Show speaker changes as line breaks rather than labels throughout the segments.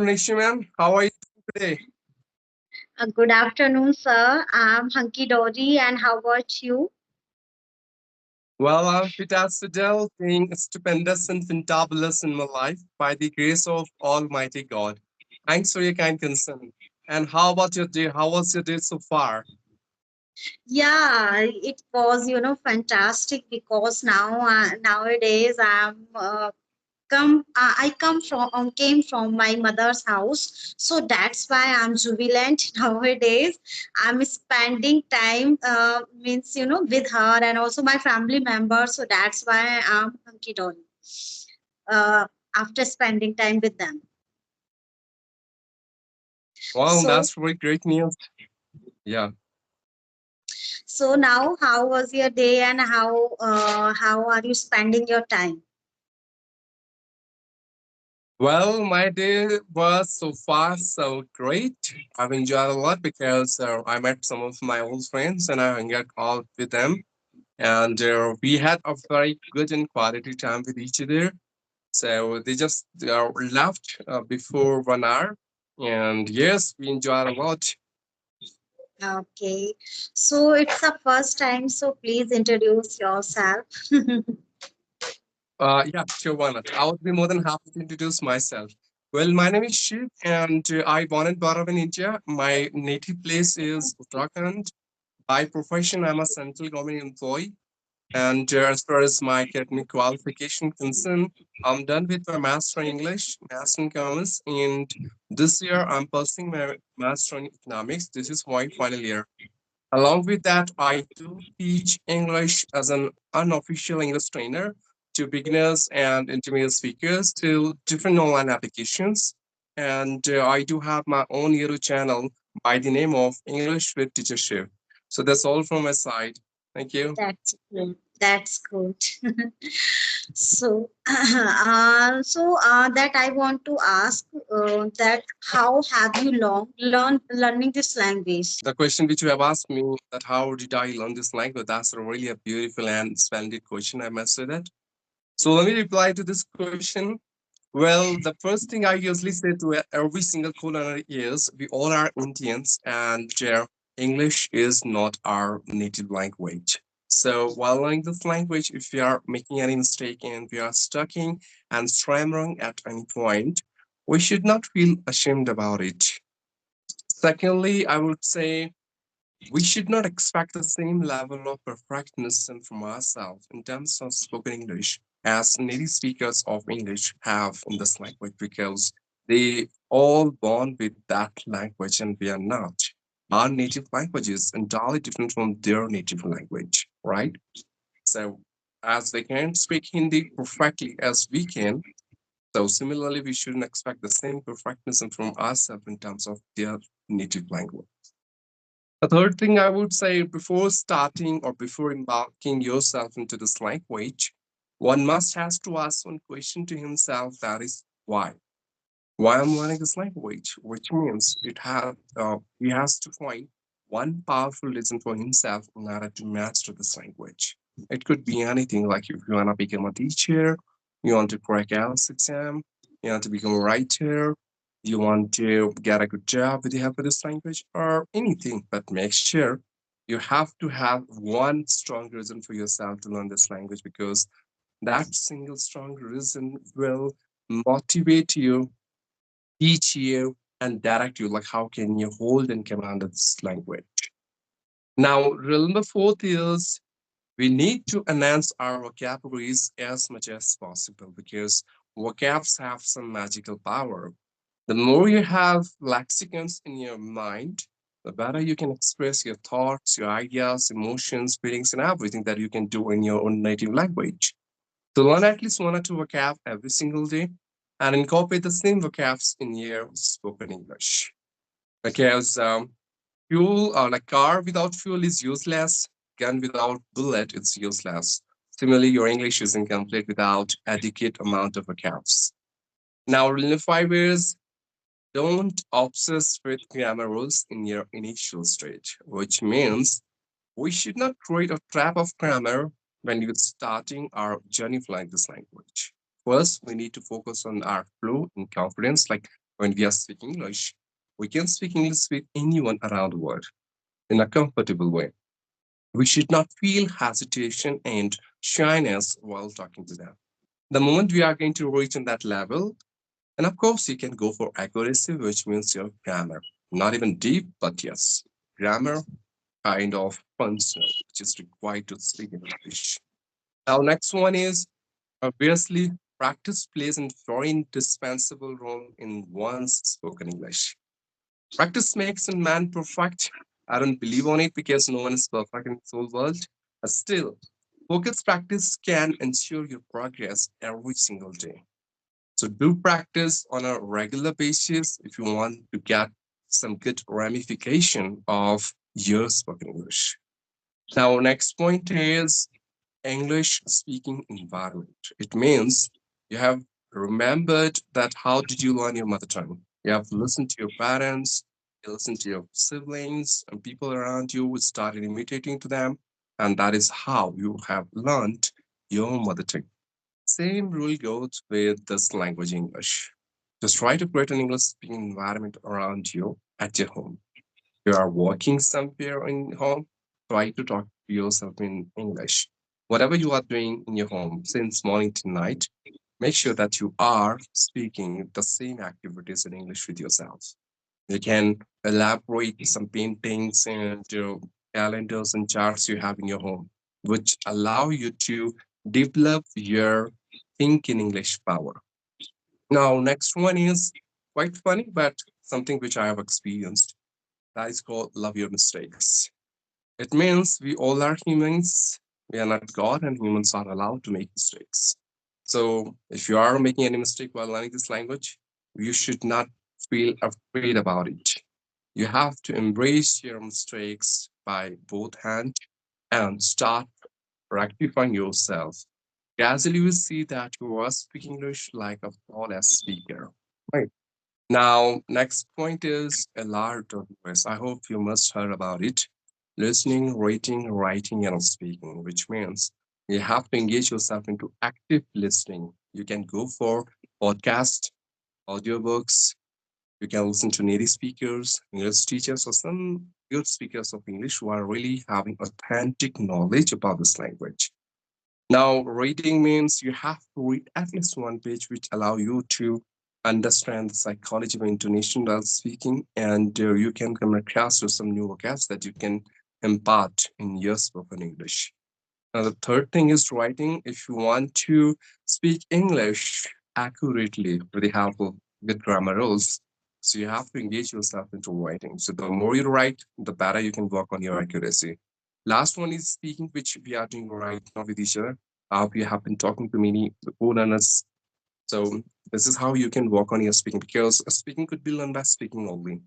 afternoon, Nishi ma'am. How are you today?
Good afternoon, sir. I'm Hunky Dory, and how about you?
Well, I'm fit as Fidel, being stupendous and fantabulous in my life by the grace of Almighty God. Thanks for your kind concern. And how about your day? How was your day so far?
Yeah, it was, fantastic because nowadays I came from my mother's house, so that's why I'm jubilant nowadays. I'm spending time means with her and also my family members, so that's why I'm hunky dory. After spending time with them.
Well,
So
that's really great news. Yeah.
So now, how was your day, and how are you spending your time?
Well, my day was so far so great. I've enjoyed a lot because I met some of my old friends and I hung out with them. And we had a very good and quality time with each other. So they just left before 1 hour. And yes, we enjoyed a lot.
Okay, so it's the first time, so please introduce yourself.
Yeah, sure, why not? I would be more than happy to introduce myself. Well, my name is Shiv, and I born and brought up in India. My native place is Uttarakhand. By profession, I'm a central government employee. And as far as my academic qualification concerned, I'm done with my Master in English, Master in Commerce, and this year I'm pursuing my Master in Economics. This is my final year. Along with that, I do teach English as an unofficial English trainer to beginners and intermediate speakers to different online applications. And I do have my own YouTube channel by the name of English with Teachership. So that's all from my side. Thank you.
That's good. That's good. So, that I want to ask that how have you learned learning this language?
The question which you have asked me that how did I learn this language? That's a really a beautiful and splendid question, I must say that. So let me reply to this question. Well, the first thing I usually say to every single culinary is we all are Indians and English is not our native language. So while learning this language, if we are making any mistake and we are stucking and stammering at any point, we should not feel ashamed about it. Secondly, I would say we should not expect the same level of perfectionism from ourselves in terms of spoken English as native speakers of English have in this language because they all born with that language and we are not. Our native language is entirely different from their native language, right? So as they can't speak Hindi perfectly as we can, so similarly we shouldn't expect the same perfectionism from ourselves in terms of their native language. The third thing I would say before starting or before embarking yourself into this language, one must has to ask one question to himself that is why? Why I'm learning this language? Which means he has to find one powerful reason for himself in order to master this language. It could be anything like if you want to become a teacher, you want to crack IELTS exam, you want to become a writer, you want to get a good job with the help of this language, or anything. But make sure you have to have one strong reason for yourself to learn this language because that single strong reason will motivate you, teach you, and direct you. Like, how can you hold and command this language? Now, rule number fourth is we need to enhance our vocabularies as much as possible because vocabs have some magical power. The more you have lexicons in your mind, the better you can express your thoughts, your ideas, emotions, feelings, and everything that you can do in your own native language. So learn at least one or two vocab every single day and incorporate the same vocabs in your spoken English. Because fuel or like car without fuel is useless, gun without bullet is useless. Similarly, your English is incomplete without adequate amount of vocabs. Now, rule number five is don't obsess with grammar rules in your initial stage, which means we should not create a trap of grammar when you're starting our journey flying this language. First, we need to focus on our flow and confidence. Like When we are speaking English, we can speak English with anyone around the world in a comfortable way. We should not feel hesitation and shyness while talking to them. The moment we are going to reach on that level, and of course, you can go for accuracy, which means your grammar. Not even deep, but yes, grammar kind of functional, which is required to speak English. Now, next one is obviously practice plays a very indispensable role in one's spoken English. Practice makes a man perfect. I don't believe on it because no one is perfect in this whole world. But still, focused practice can ensure your progress every single day. So do practice on a regular basis if you want to get some good ramification of your spoken English. Now, next point is English speaking environment. It means you have remembered that how did you learn your mother tongue? You have listened to your parents, you listened to your siblings and people around you, started imitating to them, and that is how you have learned your mother tongue. Same rule goes with this language English. Just try to create an English speaking environment around you at your home. You are working somewhere in home, try to talk to yourself in English. Whatever you are doing in your home since morning to night, make sure that you are speaking the same activities in English with yourself. You can elaborate some paintings and calendars and charts you have in your home, which allow you to develop your think in English power. Now, next one is quite funny, but something which I have experienced. That is called love your mistakes. It means we all are humans. We are not God, and humans are allowed to make mistakes. So, if you are making any mistake while learning this language, you should not feel afraid about it. You have to embrace your mistakes by both hands and start rectifying yourself. Gradually, you will see that you are speaking English like a flawless speaker. Right. Now, next point is a large voice. I hope you must heard about it. Listening, reading, writing, and speaking, which means you have to engage yourself into active listening. You can go for podcast, audiobooks. You can listen to native speakers, English teachers, or some good speakers of English who are really having authentic knowledge about this language. Now, reading means you have to read at least one page, which allow you to understand the psychology of intonation while speaking, and you can come across with some new vocabs that you can impart in your spoken English. Now, the third thing is writing. If you want to speak English accurately with the help of good grammar rules, so you have to engage yourself into writing. So the more you write, the better you can work on your accuracy. Last one is speaking, which we are doing right now with each other. We have been talking to many learners. So this is how you can work on your speaking because speaking could be learned by speaking only.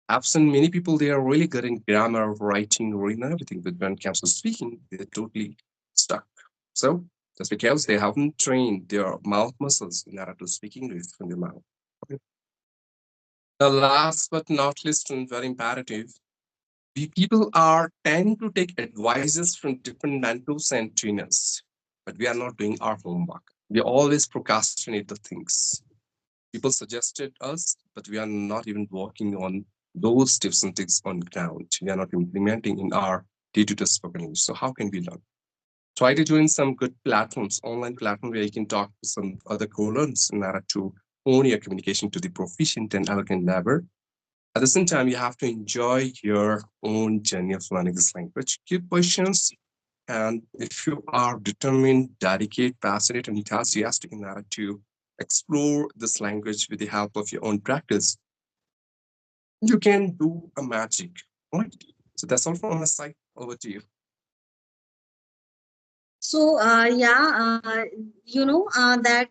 I've seen many people, they are really good in grammar, writing, reading, and everything, but when it comes to speaking, they're totally stuck. So that's because they haven't trained their mouth muscles in order to speak English from their mouth. Okay. The last but not least, and very imperative, we people are tend to take advices from different mentors and trainers, but we are not doing our homework. We always procrastinate the things. People suggested us, but we are not even working on those tips and tricks on ground. We are not implementing in our day-to-day spoken English. So how can we learn? Try to join some good platforms, online platform where you can talk to some other co-learners in order to hone your communication to the proficient and elegant level. At the same time, you have to enjoy your own journey of learning this language. Keep questions, and if you are determined, dedicated, passionate, and enthusiastic in order to explore this language with the help of your own practice, you can do a magic. Right? So that's all from my side. Over to you.
So, that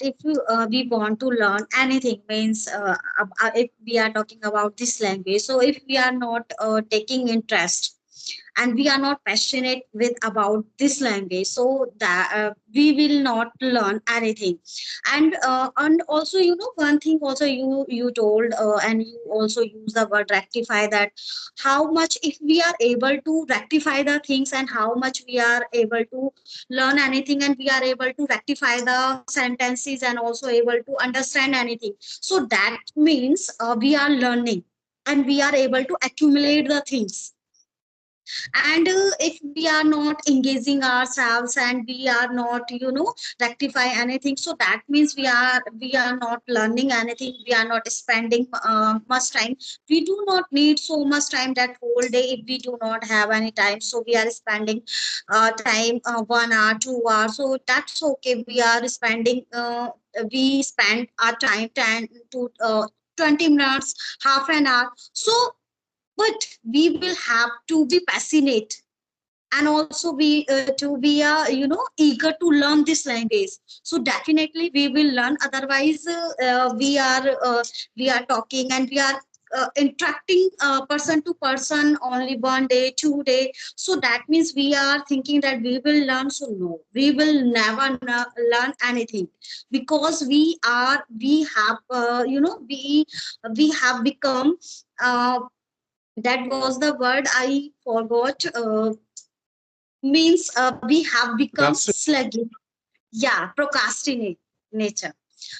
if we want to learn anything, means if we are talking about this language, so if we are not taking interest, and we are not passionate with about this language, so that we will not learn anything. And also, one thing also you told, and you also use the word rectify, that how much if we are able to rectify the things, and how much we are able to learn anything, and we are able to rectify the sentences and also able to understand anything, so that means we are learning and we are able to accumulate the things. And if we are not engaging ourselves and we are not rectify anything, so that means we are not learning anything, we are not spending much time. We do not need so much time that whole day. If we do not have any time, so we are spending time 1 hour 2 hours, so that's okay. We spend our time 10 to 20 minutes, half an hour. So but we will have to be passionate, and also we to be eager to learn this language, so definitely we will learn. Otherwise we are talking and we are interacting person to person only 1 day 2 day, so that means we are thinking that we will learn. So no, we will never learn anything, because we have we have become that was the word I forgot, means we have become
That's
sluggish. Yeah, procrastinate nature.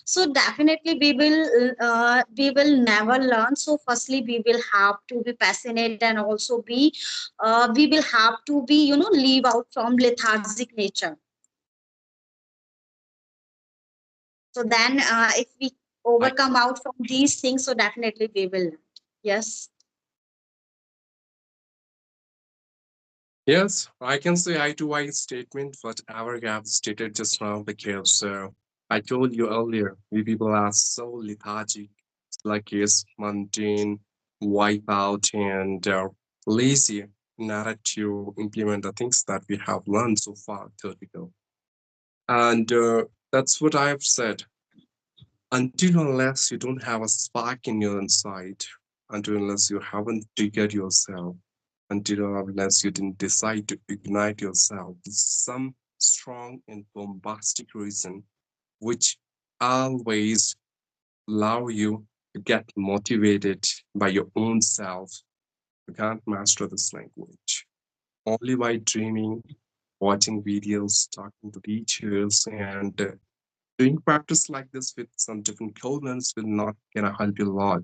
So definitely we will never learn. So firstly we will have to be passionate, and also we will have to be leave out from lethargic nature. So then if we
I
overcome out from these things, so definitely we will learn. Yes.
yes, I can say I to I statement whatever you have stated just now because I told you earlier, we people are so lethargic, sluggish, mundane, wipe out, and lazy in order to implement the things that we have learned so far theoretical. And that's what I have said. Until unless you don't have a spark in your inside, until unless you haven't triggered yourself, until unless you didn't decide to ignite yourself with some strong and bombastic reason, which always allow you to get motivated by your own self, you can't master this language. Only by dreaming, watching videos, talking to teachers, and doing practice like this with some different elements will not gonna help you a lot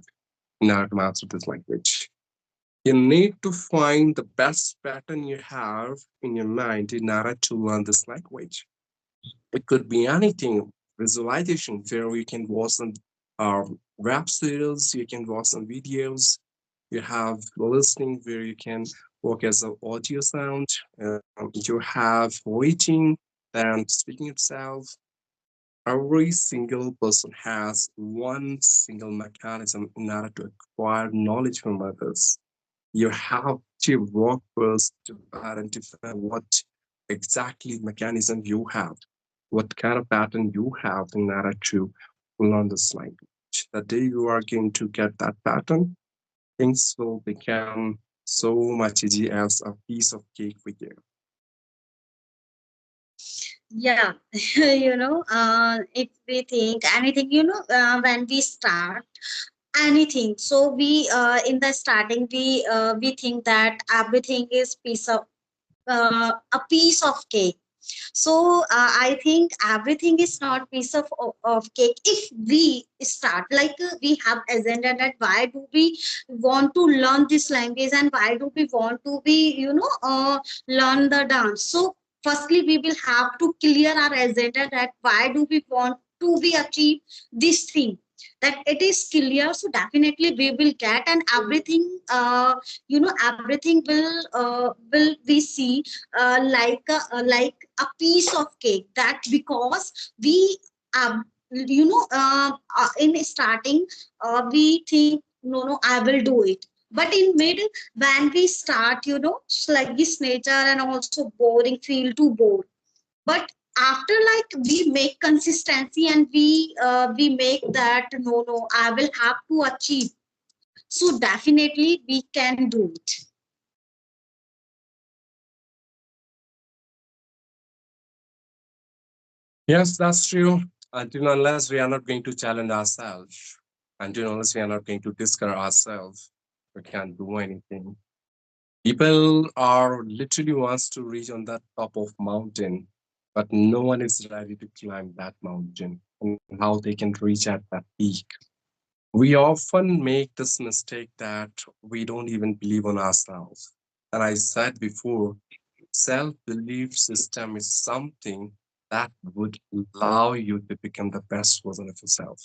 in order to master this language. You need to find the best pattern you have in your mind in order to learn this language. It could be anything, visualization, where you can watch some web series, you can watch some videos, you have listening where you can work as an audio sound, you have reading and speaking itself. Every single person has one single mechanism in order to acquire knowledge from others. You have to work first to identify what exactly mechanism you have, what kind of pattern you have in order to learn this language. The day you are going to get that pattern, things will become so much easy as a piece of cake for you.
Yeah, if we think anything, when we start anything, so we in the starting we think that everything is a piece of cake. So I think everything is not piece of cake. If we start like we have agenda that why do we want to learn this language, and why do we want to be learn the dance. So firstly we will have to clear our agenda that why do we want to be achieve this thing, that it is clear. So definitely we will get, and everything everything will we see like a piece of cake, that because we in starting we think no, I will do it, but in mid, when we start sluggish nature and also boring, feel too bored. But after like we make consistency, and we make that no, I will have to achieve, so definitely we can do it.
Yes, that's true. Until unless we are not going to challenge ourselves, until unless we are not going to discover ourselves, we can't do anything. People are literally wants to reach on that top of mountain, but no one is ready to climb that mountain and how they can reach at that peak. We often make this mistake that we don't even believe on ourselves. And I said before, self-belief system is something that would allow you to become the best version of yourself.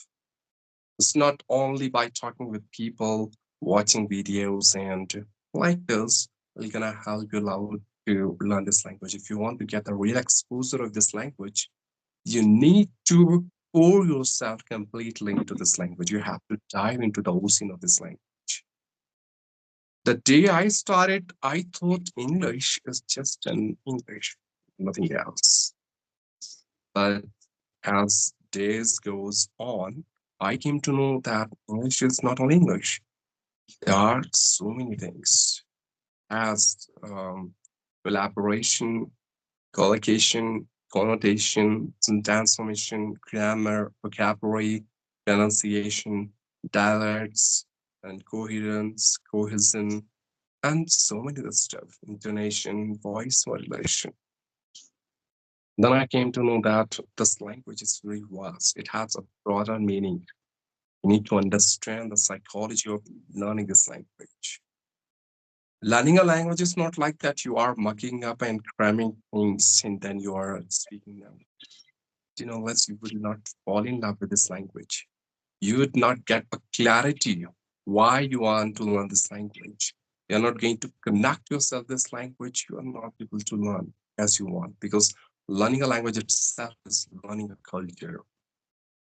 It's not only by talking with people, watching videos, and like this, we're gonna help you out to learn this language. If you want to get a real exposure of this language, you need to pour yourself completely into this language. You have to dive into the ocean of this language. The day I started, I thought English is just an English, nothing else. But as days goes on, I came to know that English is not only English. There are so many things as collaboration, collocation, connotation, sentence formation, grammar, vocabulary, pronunciation, dialects, and coherence, cohesion, and so many other stuff, intonation, voice modulation. Then I came to know that this language is very vast. It has a broader meaning. You need to understand the psychology of learning this language. Learning a language is not like that you are mucking up and cramming things and then you are speaking them. Unless you will not fall in love with this language, you would not get a clarity why you want to learn this language. You're not going to connect yourself this language. You are not able to learn as you want because learning a language itself is learning a culture.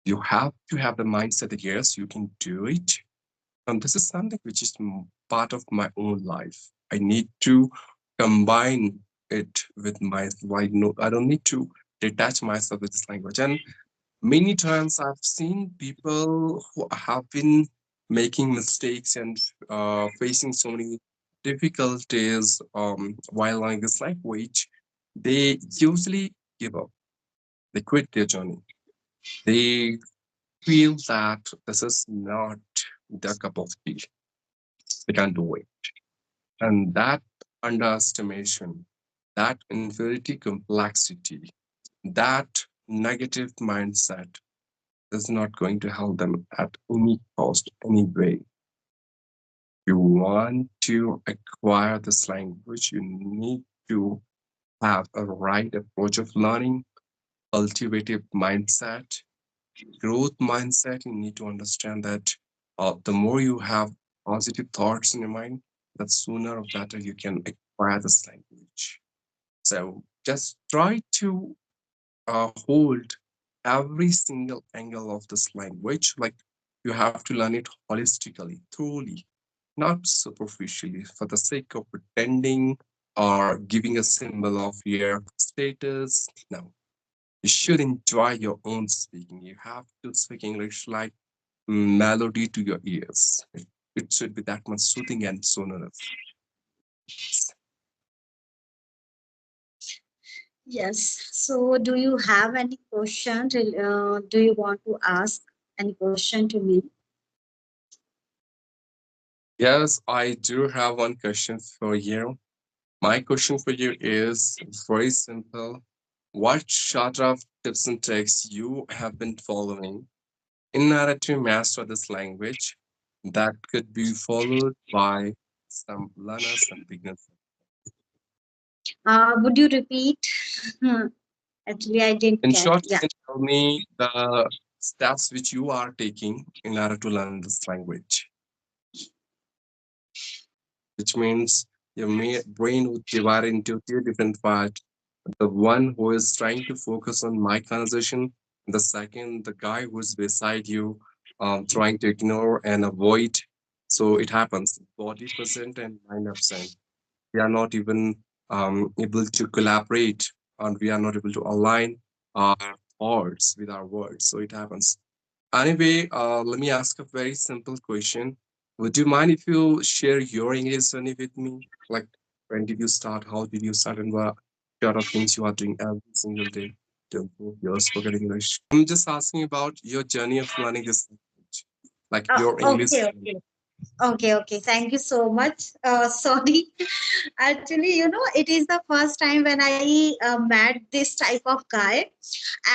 You have to have the mindset that yes, you can do it. And this is something which is part of my own life. I need to combine it with my life. No, I don't need to detach myself with this language. And many times I've seen people who have been making mistakes and facing so many difficulties while learning this language. They usually give up. They quit their journey. They feel that this is not their cup of tea. They can't do it. And that underestimation, that inferiority complexity, that negative mindset is not going to help them at any cost, any way. You want to acquire this language, you need to have a right approach of learning, cultivative mindset, growth mindset. You need to understand that the more you have positive thoughts in your mind, the sooner or better you can acquire this language. So just try to hold every single angle of this language. Like you have to learn it holistically, thoroughly, not superficially for the sake of pretending or giving a symbol of your status. No, you should enjoy your own speaking. You have to speak English like melody to your ears. It should be that much soothing and sonorous.
Yes. So, do you have any question? Do you want to ask any question to me?
Yes, I do have one question for you. My question for you is very simple. What sort of tips and tricks you have been following in order to master this language that could be followed by some learners and beginners?
Would you repeat? Actually, I didn't
In
get.
short, you
Yeah.
can tell me the steps which you are taking in order to learn this language, which means your brain would divide into two different parts. The one who is trying to focus on my conversation, the second, the guy who's beside you, trying to ignore and avoid. So it happens, body present and mind absent. We are not even able to collaborate and we are not able to align our thoughts with our words. So it happens. Anyway, let me ask a very simple question. Would you mind if you share your English journey with me? Like, when did you start? How did you start? And what sort of things you are doing every single day? Your spoken English. I'm just asking about your journey of learning this language, like your English.
Okay, okay. Okay, okay. Thank you so much. Sorry. Actually, it is the first time when I met this type of guy.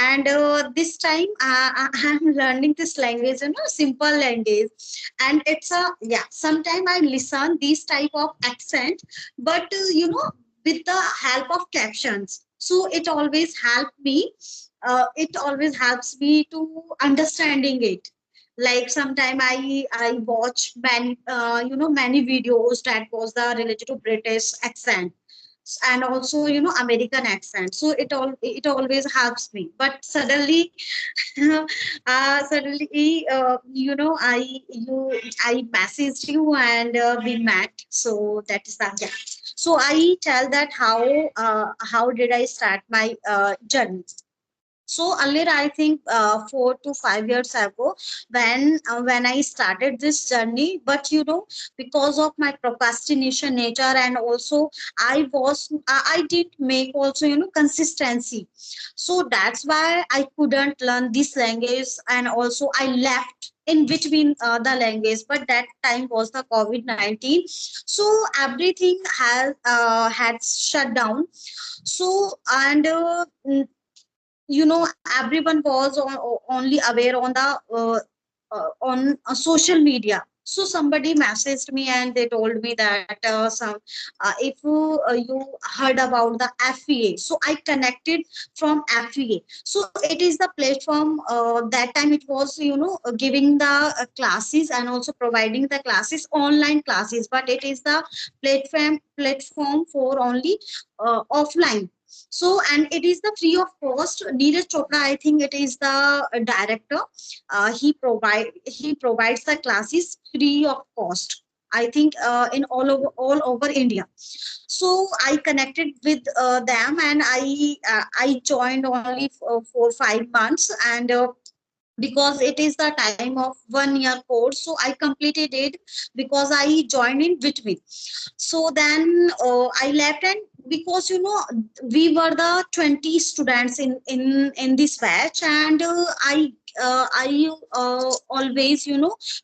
And this time I'm learning this language, simple language. And it's yeah, sometimes I listen this type of accent, but, with the help of captions. So it always helps me to understanding it. Like sometime I watch many videos that was the related to British accent and also American accent. So it always helps me. But suddenly I messaged you and we met. So that is that. Yeah. So I tell that how did I start my journey. So earlier, I think 4 to 5 years ago, when I started this journey, but because of my procrastination nature, and also I did make also consistency. So that's why I couldn't learn this language, and also I left in between the language. But that time was the COVID-19, so everything has had shut down. So and everyone was only aware on the social media. So somebody messaged me and they told me that if you heard about the FEA. So I connected from FEA. So it is the platform. That time it was giving the classes and also providing the classes, online classes, but it is the platform for only offline. So and it is the free of cost. Neeraj Chopra, I think it is the director. He provides the classes free of cost, I think, in all over India. So I connected with them, and I joined only for 5 months. And because it is the time of 1 year course, so I completed it because I joined in between. So then I left. And because we were the 20 students in this batch. And I always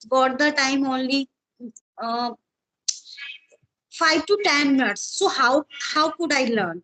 got the time only uh, 5 to 10 minutes. So how could I learn?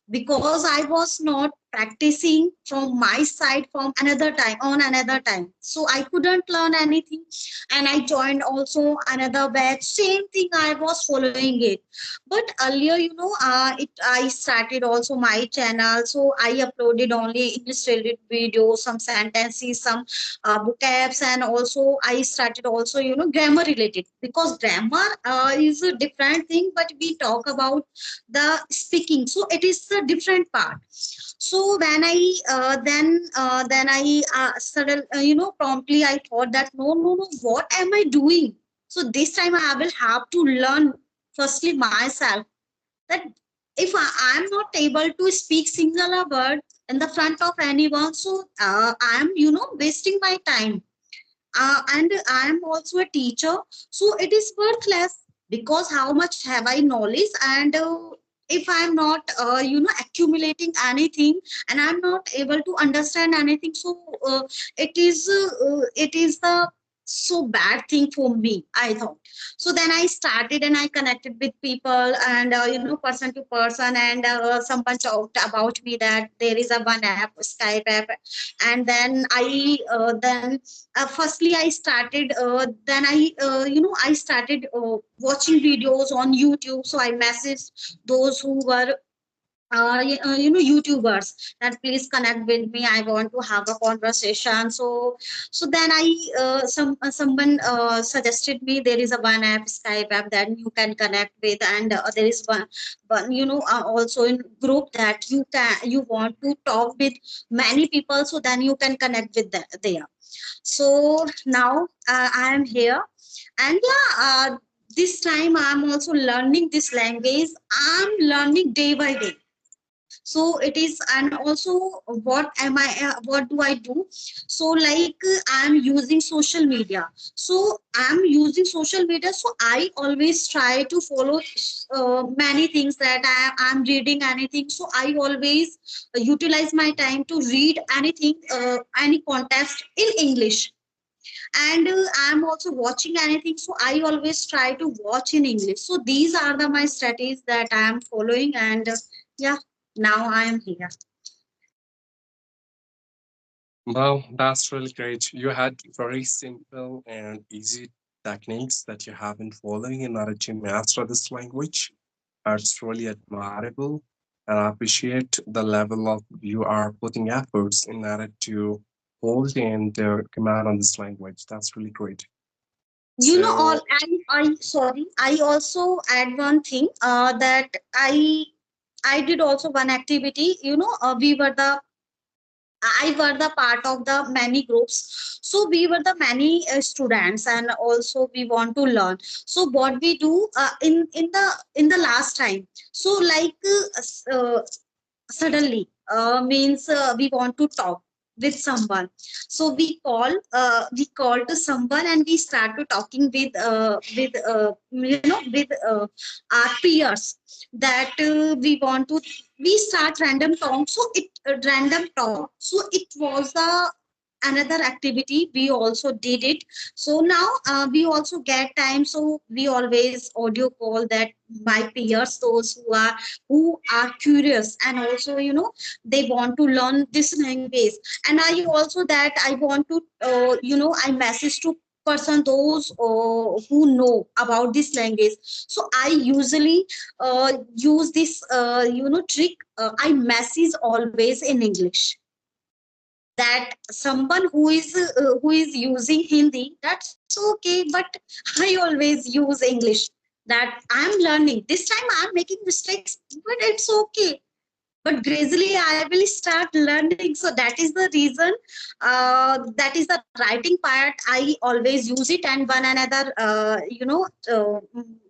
Because I was not practicing from my side from another time on another time. So I couldn't learn anything. And I joined also another batch. Same thing, I was following it. But earlier, I started also my channel. So I uploaded only English related videos, some sentences, some vocabs, and also I started also grammar related, because grammar is a different thing. But we talk about the speaking, so it is a different part. So when I then I suddenly promptly I thought that no, no, no, what am I doing? So this time I will have to learn firstly myself, that if I am not able to speak single word in the front of anyone, so I am wasting my time. And I am also a teacher, so it is worthless. Because how much have I knowledge, and if I am not accumulating anything, and I am not able to understand anything, so it is the so bad thing for me, I thought. So then I started and I connected with people, and person to person. And someone talked about me that there is a one app, Skype app. And then firstly I started then I started watching videos on YouTube. So I messaged those who were YouTubers, that please connect with me, I want to have a conversation. So then I someone suggested me there is a one app, Skype app, that you can connect with. And there is one also in group that you want to talk with many people, so then you can connect with there. So now I am here. And yeah, this time I'm also learning this language. I'm learning day by day. So it is. And also what do I do? So like I'm using social media. So I'm using social media, so I always try to follow many things that I'm reading anything, so I always utilize my time to read anything, any context in English. And I'm also watching anything, so I always try to watch in English. So these are the my strategies that I am following. And yeah, now I am here.
Well, that's really great. You had very simple and easy techniques that you have been following in order to master this language. It's really admirable, and I appreciate the level of you are putting efforts in order to hold and command on this language. That's really great.
You know, all
So,
I sorry, I also add one thing, that I did also one activity. You know, we were the I were the part of the many groups. So we were the many students, and also we want to learn. So what we do in the last time. So like suddenly means we want to talk with someone. So we call to someone, and we start to talking with you know, with our peers, that we want to, we start random talk. So it random talk, so it was the another activity we also did it. So now we also get time, so we always audio call that my peers, those who are curious, and also, you know, they want to learn this language. And I also that I want to you know, I message to person those who know about this language. So I usually use this you know, trick. I message always in English, that someone who is using Hindi, that's okay, but I always use English, that I'm learning. This time I'm making mistakes, but it's okay, but gradually I will start learning. So that is the reason, that is the writing part. I always use it. And one another you know,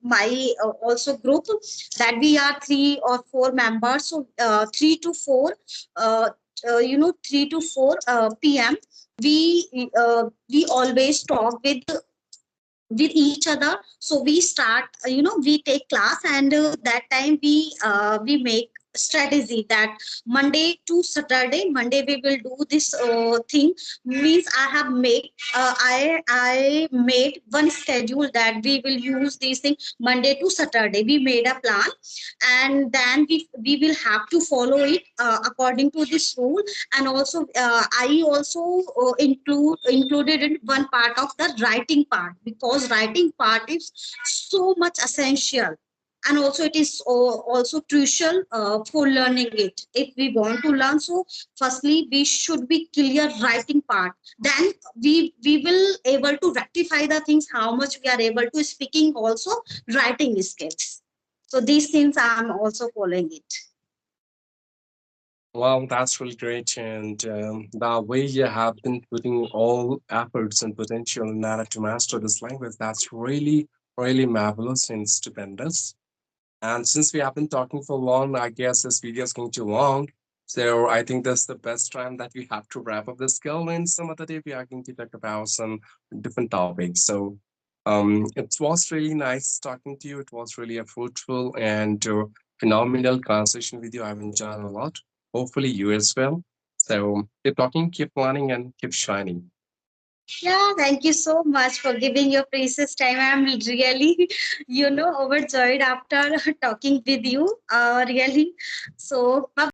my also group, that we are 3 or 4 members. So 3 to 4 uh, you know, 3 to 4 p.m, we always talk with each other. So we start you know, we take class. And that time we make strategy that Monday to Saturday, Monday we will do this thing. Means I have made I made one schedule, that we will use these things Monday to Saturday. We made a plan, and then we will have to follow it according to this rule. And also I also included in one part of the writing part, because writing part is so much essential. And also it is also crucial for learning it, if we want to learn. So firstly we should be clear writing part, then we will able to rectify the things, how much we are able to speaking, also writing skills. So these things I'm also following it.
well, that's really great. And the way you have been putting all efforts and potential in order to master this language, that's really, really marvelous and stupendous. And since we have been talking for long, I guess this video is going too long. So I think that's the best time that we have to wrap up this skill. And some other day we are going to talk about some different topics. So it was really nice talking to you. It was really a fruitful and phenomenal conversation with you. I've enjoyed a lot. Hopefully you as well. So keep talking, keep learning, and keep shining.
Yeah, thank you so much for giving your precious time. I'm really, you know, overjoyed after talking with you. Really. So, bye bye.